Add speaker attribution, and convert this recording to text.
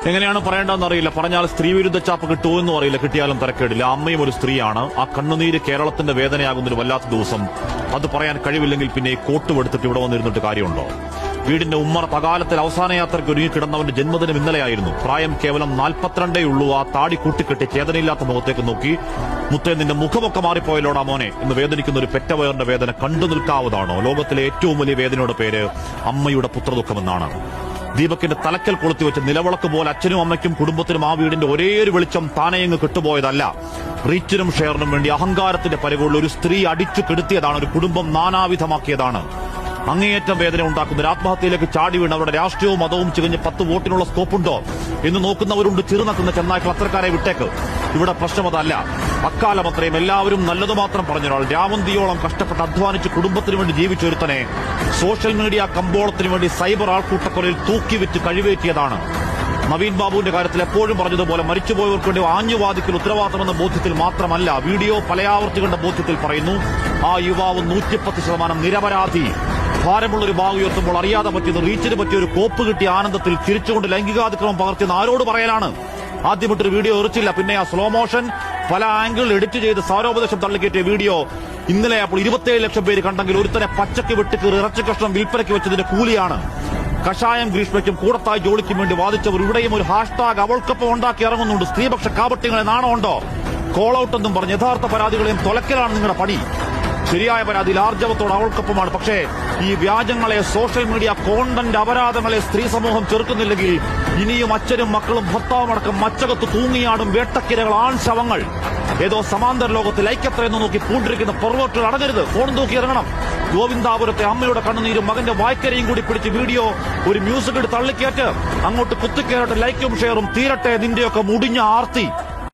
Speaker 1: എങ്ങനെയാണ് പറയേണ്ടതെന്ന് അറിയില്ല. പറഞ്ഞാൽ സ്ത്രീവിരുദ്ധ ചാപ്പ് കിട്ടുമോ എന്നും അറിയില്ല. കിട്ടിയാലും തരക്കേടില്ല. അമ്മയും ഒരു സ്ത്രീയാണ്. ആ കണ്ണുനീര് കേരളത്തിന്റെ വേദനയാകുന്നൊരു വല്ലാത്ത ദിവസം. അത് പറയാൻ കഴിവില്ലെങ്കിൽ പിന്നെ കോട്ട് എടുത്തിട്ട് ഇവിടെ വന്നിരുന്നിട്ട് കാര്യമുണ്ടോ? വീടിന്റെ ഉമ്മറ തകാലത്തിൽ അവസാന യാത്രയ്ക്ക് ഒരുങ്ങിക്കിടന്നവന്റെ ജന്മദിനം ഇന്നലെയായിരുന്നു. പ്രായം കേവലം 42 ഉള്ളൂ. ആ താടി കൂട്ടിക്കെട്ടി ചേതനയില്ലാത്ത മുഖത്തേക്ക് നോക്കി, മുത്തേ നിന്റെ മുഖമൊക്കെ മാറിപ്പോയല്ലോടാ മോനെ എന്ന് വേദനിക്കുന്ന ഒരു പെറ്റവയറിന്റെ വേദന കണ്ടു നിൽക്കാവതാണോ? ലോകത്തിലെ ഏറ്റവും വലിയ വേദനയുടെ പേര് അമ്മയുടെ പുത്രദുഃഖമെന്നാണ്. ദീപകിന്റെ തലക്കൽ കൊളുത്തിവെച്ച് നിലവിളക്ക് പോലെ അച്ഛനും അമ്മയ്ക്കും കുടുംബത്തിനും ആ വീടിന്റെ ഒരേയൊരു വെളിച്ചം താനെയങ്ങ് കെട്ടുപോയതല്ല. റീച്ചിനും ഷെയറിനും വേണ്ടി അഹങ്കാരത്തിന്റെ പരികൊള്ള ഒരു സ്ത്രീ അടിച്ചു കെടുത്തിയതാണ്. ഒരു കുടുംബം നാനാവിധമാക്കിയതാണ്. അങ്ങേയറ്റം വേദന ഉണ്ടാക്കുന്ന ഒരു ആത്മഹത്യയിലേക്ക് ചാടി വീണ് അവരുടെ രാഷ്ട്രീയവും മതവും ചികഞ്ഞ് 10 വോട്ടിനുള്ള സ്കോപ്പുണ്ടോ എന്ന് നോക്കുന്നവരുണ്ട്. ചിറുനക്കുന്ന ചെന്നായ്ക്കൾ അത്രക്കാരെ വിട്ടേക്ക്. ഇവിടെ പ്രശ്നം അതല്ല. അക്കാലം അത്രയും എല്ലാവരും നല്ലത് മാത്രം പറഞ്ഞൊരാൾ രാവന്തിയോളം കഷ്ടപ്പെട്ട് അധ്വാനിച്ച് കുടുംബത്തിന് വേണ്ടി ജീവിച്ചൊരുത്തനെ സോഷ്യൽ മീഡിയ കമ്പോളത്തിന് വേണ്ടി സൈബർ ആൾക്കൂട്ടക്കൊലയിൽ തൂക്കിവിറ്റ് കഴിവേറ്റിയതാണ്. നവീൻ ബാബുവിന്റെ കാര്യത്തിൽ എപ്പോഴും പറഞ്ഞതുപോലെ മരിച്ചുപോയവർക്ക് വേണ്ടി ആഞ്ഞുവാദിക്കൽ ഉത്തരവാദിത്തമെന്ന ബോധ്യത്തിൽ മാത്രമല്ല, വീഡിയോ പലയാവർത്തി കണ്ട ബോധ്യത്തിൽ പറയുന്നു. ആ യുവാവ് 110% നിരപരാധി. ഭാരമുള്ളൊരു ബാഗ് ഉയർത്തുമ്പോൾ അറിയാതെ പറ്റിയത് റീച്ചിന് പറ്റിയ ഒരു കോപ്പ് കിട്ടിയ ആനന്ദത്തിൽ ചിരിച്ചുകൊണ്ട് ലൈംഗികാതിക്രമം പകർത്തിയെന്ന് ആരോട് പറയാനാണ്? ആദ്യമിട്ടൊരു വീഡിയോ എറിച്ചില്ല. പിന്നെ ആ സ്ലോ മോഷൻ പല ആംഗിളിൽ എഡിറ്റ് ചെയ്ത് സാരോപദേശം തള്ളിക്കയറ്റിയ വീഡിയോ ഇന്നലെ അപ്പോൾ 27 ലക്ഷം പേര് കണ്ടെങ്കിൽ ഒരുത്തനെ പച്ചയ്ക്ക് വെട്ടിക്കീറി ഇറച്ചി കഷ്ണം വിൽപ്പനയ്ക്ക് വെച്ചതിന്റെ കൂലിയാണ്. കഷായം ഗ്രീഷ്മയ്ക്കും കൂടത്തായി ജോലിക്കും വേണ്ടി വാദിച്ചവർ ഇവിടെയും ഒരു ഹാഷ്ടാഗ് അവൾക്കൊപ്പം ഉണ്ടാക്കി ഇറങ്ങുന്നുണ്ട്. സ്ത്രീപക്ഷ കാപട്യങ്ങളെ നാണമുണ്ടോ? കോൾ ഔട്ട് എന്നും പറഞ്ഞ് യഥാർത്ഥ പരാതികളെയും തൊലക്കലാണ് നിങ്ങളുടെ പണി. ശരിയായ പരാതിയിൽ ആർജവത്തോട് അവൾക്കൊപ്പമാണ്. പക്ഷേ ഈ വ്യാജങ്ങളെ, സോഷ്യൽ മീഡിയ കോണ്ടന്റ് അപരാധങ്ങളെ സ്ത്രീ സമൂഹം ചെറുക്കുന്നില്ലെങ്കിൽ ഇനിയും അച്ഛനും മക്കളും ഭർത്താവുമടക്കം മച്ചകത്ത് തൂങ്ങിയാടും വേട്ടക്കിരകൾ, ആൺശവങ്ങൾ. ഏതോ സമാന്തര ലോകത്തിൽ ഐക്യത്രയെന്ന് നോക്കി പൂണ്ടിരിക്കുന്ന പെർവേർട്ടുകൾ അടങ്ങരുത്. ഫോൺ തൂക്കി ഇറങ്ങണം. ഗോവിന്ദാപുരത്തെ അമ്മയുടെ കണ്ണുനീരും മകന്റെ വായ്ക്കരയും കൂടി പിടിച്ച് വീഡിയോ ഒരു മ്യൂസിക് ഇട്ട് തള്ളിക്കേറ്റ് അങ്ങോട്ട് കുത്തിക്കേറട്ടെ. ലൈക്കും ഷെയറും തീരട്ടെ നിന്റെയൊക്കെ മുടിഞ്ഞ ആർത്തി.